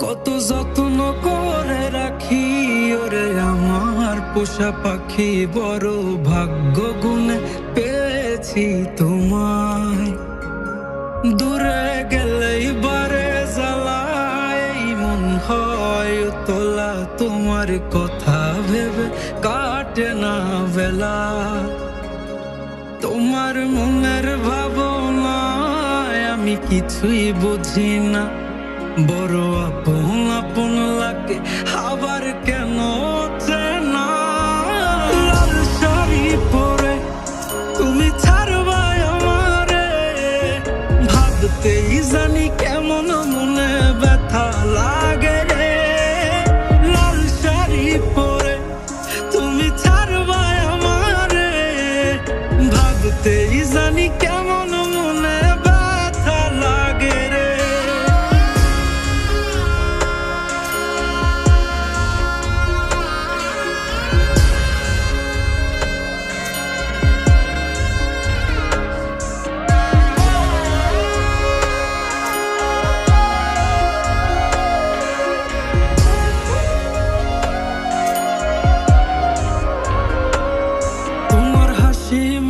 কত যত্ন করে রাখি ওরে আমার পোষা পাখি, বড় ভাগ্য গুণে পেয়েছি তোমায়। দূরে গেলেই বারে জ্বালায় মন হয় তোলা, তোমার কথা ভেবে কাটে না বেলা। তোমার মনের ভাবনায় আমি কিছুই বুঝি না, বড় আপন আপন লাগে আবার কেন চেনা। লাল শাড়ি পরে তুমি ছাড়বাই আমারে, ভাবতেই জানি কেমন মনে ব্যথা লাগে রে। লাল শাড়ি পরে তুমি ছাড়বাই আমারে, ভাবতেই জানি কেমন মনে ব্যথা লাগে রে।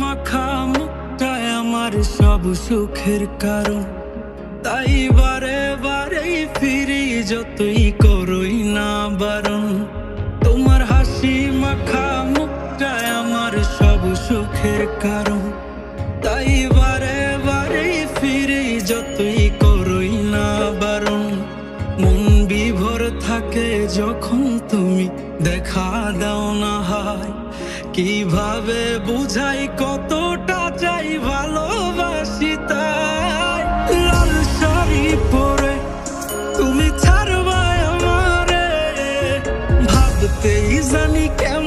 মাখা মুখটাই আমার সব সুখের কারণ, তাই বারে বারেই ফিরি যতই করই না বারণ। তোমার হাসি মাখা মুখটাই আমার সব সুখের কারণ, তাই বারে বারেই ফিরি যতই করই না বারণ। মন বিভোর থাকে যখন তুমি দেখা দাও না হায়, কিভাবে বুঝাই কতটা চাই ভালোবাসি তাই। লাল শাড়ি পরে তুমি ছাড়বাই আমারে, ভাবতেই জানি কেমন